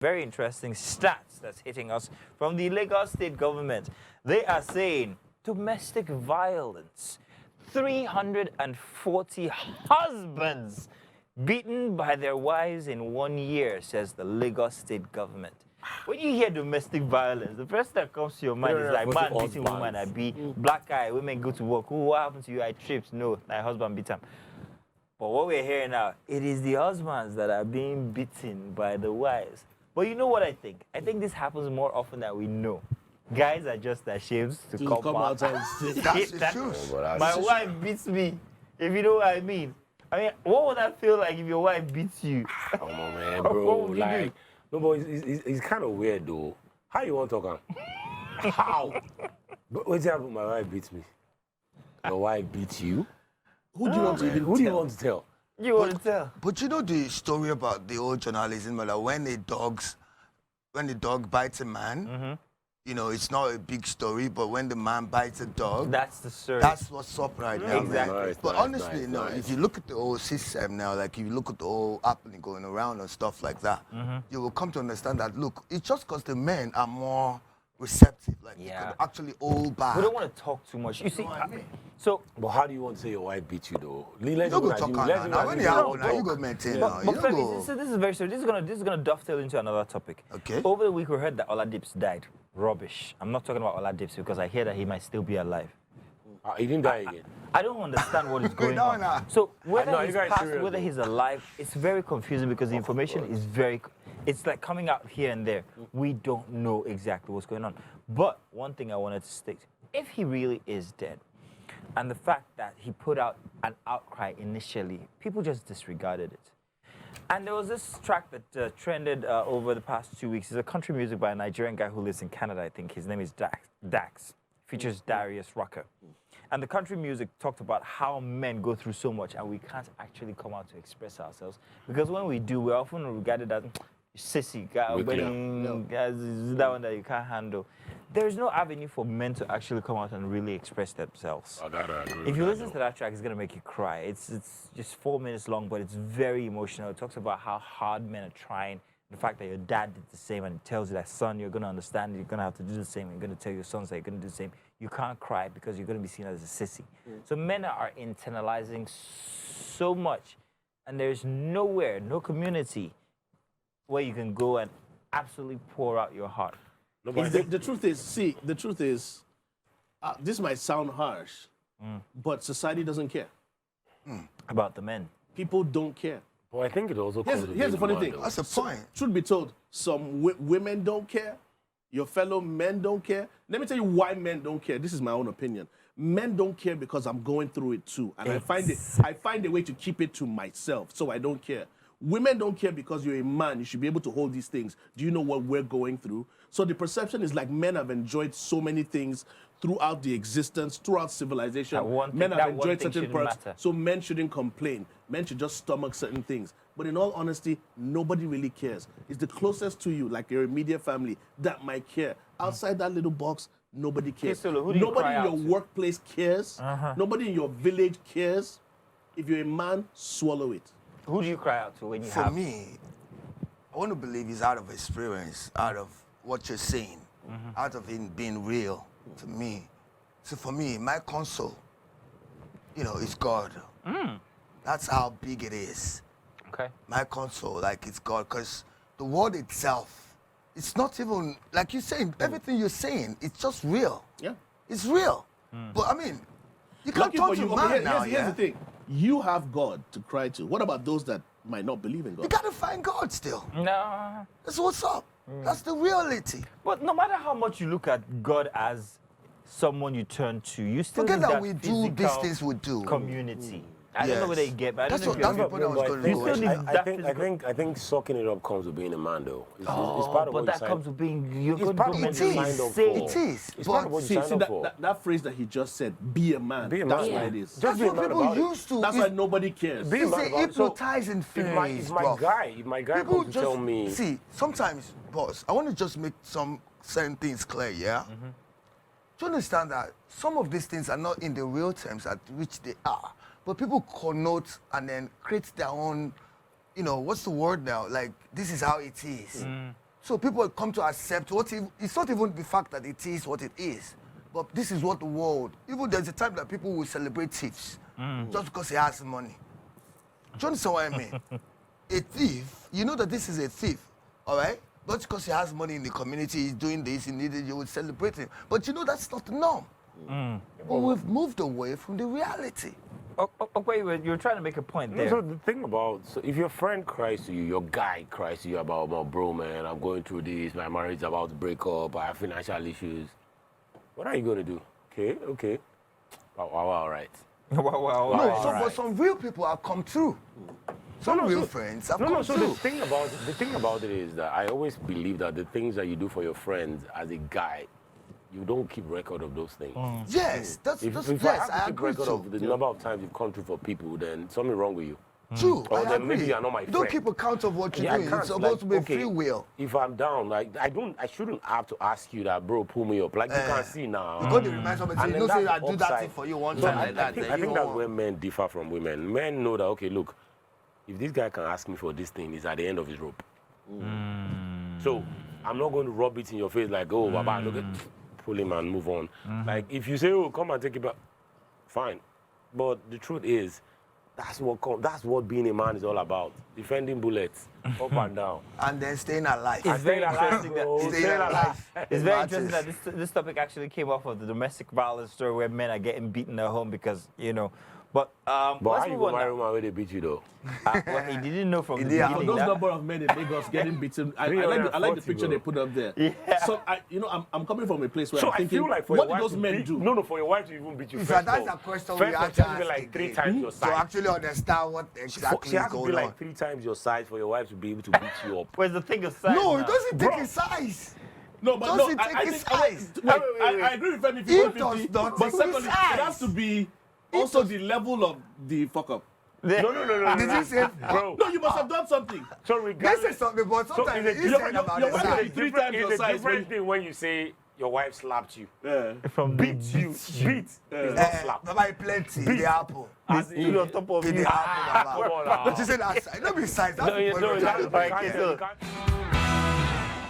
Very interesting stats that's hitting us from the Lagos state government. They are saying domestic violence, 340 husbands beaten by their wives in 1 year, says the Lagos state government. When you hear domestic violence, the first that comes to your mind is like man beating woman, I be black guy, women go to work. Oh, what happened to you? I tripped. No, my husband beat him. But what we're hearing now, it is the husbands that are being beaten by the wives. But you know what I think? I think this happens more often than we know. Guys are just ashamed to come out and say That's the truth. my wife beats me, if you know what I mean. I mean, what would that feel like if your wife beats you? Come on, man, What bro. would you do? Like, no, but it's kind of weird, though. How you want to talk? How? But what's happened? My wife beats me. Your wife beats you? Who do you want to even Who do you tell? want to tell? You want to tell? But you know the story about the old journalism, like when the dog bites a man, you know, it's not a big story, but when the man bites a dog, That's the story. that's what's up right now, Exactly. man. Nice, But nice, honestly, nice, no, nice. if you look at the whole system now, like if you look at the whole happening going around and stuff like that, you will come to understand that, look, it's just because the men are more receptive, like they Yeah. could actually hold back. We don't want to talk too much. You see, what I mean? so But how do you want to say your wife beats you, though? Let's You don't even go assume- talk let's on even now. When assume you you happen don't now, you talk. go maintain But, now. You but don't Femi, go. this is very serious. This is gonna dovetail into another topic. Okay. Over the week, we heard that Oladips died. Rubbish. I'm not talking about Oladips because I hear that he might still be alive. He didn't die again. I don't understand what is going No, on. no. So whether know, he's you guys passed, serious, whether though. he's alive, it's very confusing because the information is very. It's like coming out here and there. We don't know exactly what's going on. But one thing I wanted to state: if he really is dead, and the fact that he put out an outcry initially, people just disregarded it. And there was this track that trended over the past 2 weeks. It's a country music by a Nigerian guy who lives in Canada, I think. His name is Dax. Features Darius Rucker. And the country music talked about how men go through so much and we can't actually come out to express ourselves. Because when we do, we're often regarded as sissy, that one that you can't handle. There's no avenue for men to actually come out and really express themselves. I gotta agree If with you that, listen though. to that track, it's gonna make you cry. It's just 4 minutes long, but it's very emotional. It talks about how hard men are trying. The fact that your dad did the same, and it tells you that, son, you're gonna understand. You're gonna have to do the same. You're gonna tell your sons that you're gonna do the same. You can't cry because you're gonna be seen as a sissy. So men are internalizing so much, and there's nowhere, no community, where you can go and absolutely pour out your heart. No, but I The, think- the truth is, this might sound harsh, but society doesn't care. About the men. People don't care. But I think it also comes with Here's the being funny man, thing. though. That's the point. Truth be told, some women don't care. Your fellow men don't care. Let me tell you why men don't care. This is my own opinion. Men don't care because I'm going through it too, and I find a way to keep it to myself, so I don't care. Women don't care because you're a man. You should be able to hold these things. Do you know what we're going through? So the perception is like men have enjoyed so many things throughout the existence, throughout civilization. That one thing- Men that have one enjoyed thing certain shouldn't perks, matter. so men shouldn't complain. Men should just stomach certain things. But in all honesty, nobody really cares. It's the closest to you, like your immediate family, that might care. Outside that little box, nobody cares. Kisolo, who do you Nobody cry in your out to? workplace cares. Nobody in your village cares. If you're a man, swallow it. Who do you cry out to when you For have? me, I want to believe it's out of experience, out of what you're saying, out of it being real to me. So for me, my console, you know, is God. That's how big it is. Okay. My console, like it's God, because the word itself, it's not even, like you're saying, everything you're saying, it's just real. Yeah. It's real. But I mean, you can't Lucky talk for to you. man Okay, now, here's the thing. You have God to cry to. What about those that might not believe in You God? gotta find God still. No. That's what's up. That's the reality. But no matter how much you look at God as someone you turn to, you still Forget need that that we do these physical things we do. community. I don't know whether you get, but I don't That's know what, if that's you the point I was going to You go still with. need I that think, I physical- think I think sucking it up comes with being a man, though. It's part of but what that you comes with being you're It's going part to of go what It you mentally signed up insane. for. It is. It's part of But what you See, signed up for. that phrase that he just said, be a man. Be a That's man. what it is. Just that's be a what man people about it. used to. That's why nobody cares. Be a It's man a about it. So, hypnotizing phase, if my bruv. guy People comes to tell me, see, sometimes, boss, I want to just make some certain things clear, yeah? To understand that some of these things are not in the real terms at which they are, but people connote and then create their own, you know, what's the word now? Like, this is how it is. So people will come to accept it's not even the fact that it is what it is, but this is what the world. Even there's a time that people will celebrate thieves just because he has money. Do you understand what I mean? A thief, you know that this is a thief, all right? Not because he has money in the community, he's doing this, he needed, you would celebrate him. But you know that's not the norm. But we've moved away from the reality. Okay, you're trying to make a point there. So the thing about, so if your friend cries to you, your guy cries to you about, bro, man, I'm going through this, my marriage is about to break up, I have financial issues. What are you going to do? Okay. Wow, all right. Wow. But some real people have come through. Some real friends have come So through. the thing about it is that I always believe that the things that you do for your friends as a guy, you don't keep record of those things. Yes, If I yes, have to I keep agree record too. of the number of times you've come through for people, then something wrong with you. True, Or I then agree. maybe you're not my You don't friend. keep account of what you're Yeah, I doing. can't, It's supposed to be okay, free will. If I'm down, like I shouldn't have to ask you that, bro, pull me up. Like you can see now. You got to remind somebody, And you then know, say that's I do the that thing upside. for you one So time I like that. think then you that's won't. where men differ from women. Men know that, okay, look, if this guy can ask me for this thing, he's at the end of his rope. So I'm not going to rub it in your face like, oh, Baba, look at, pull him and move on. Like if you say, oh, come and take it back, fine. But the truth is, that's what being a man is all about. Defending bullets, up and down. And then staying alive. It's very Staying alive, interesting that bro. Staying Staying alive. alive. it's very Matters. interesting that this topic actually came off of the domestic violence story where men are getting beaten at home because But But let's how you move go on marry now. a woman where they beat you though? Well, he didn't know from the Yeah, beginning. Those that- number of men in Lagos getting beaten. I like the 340, picture they bro. put up there. Yeah. So I'm coming from a place where So I'm I thinking, feel like for what your did wife those to men beat, do? No, for your wife to even beat you In first fact, that's off, a question we first have off, to she has to be ask like 3 again. times your To size. actually understand what exactly She is has to be going like on. 3 times your size for your wife to be able to beat you up. Where's the thing of size? No, now? it doesn't take his size. No, but Does no, it take I his think size? wait, Wait. I agree with Femi It 50, does not but take his secondly, it size. has to be also the level of the fuck up. No. Did you say? Bro, No, you must have done something. so This regardless, is something, but so sometimes it's a he's different- saying about your the wife size. is 3 times your it's a size. different thing when you say your wife slapped you. Yeah. From Beat you. Beat. It's not slap. Baba, plenty. The apple. As in- on top of In you. the apple, Come on Baba. now. But you say that size. Don't be size. That's No, the point we're trying to you make can't- here. you can't-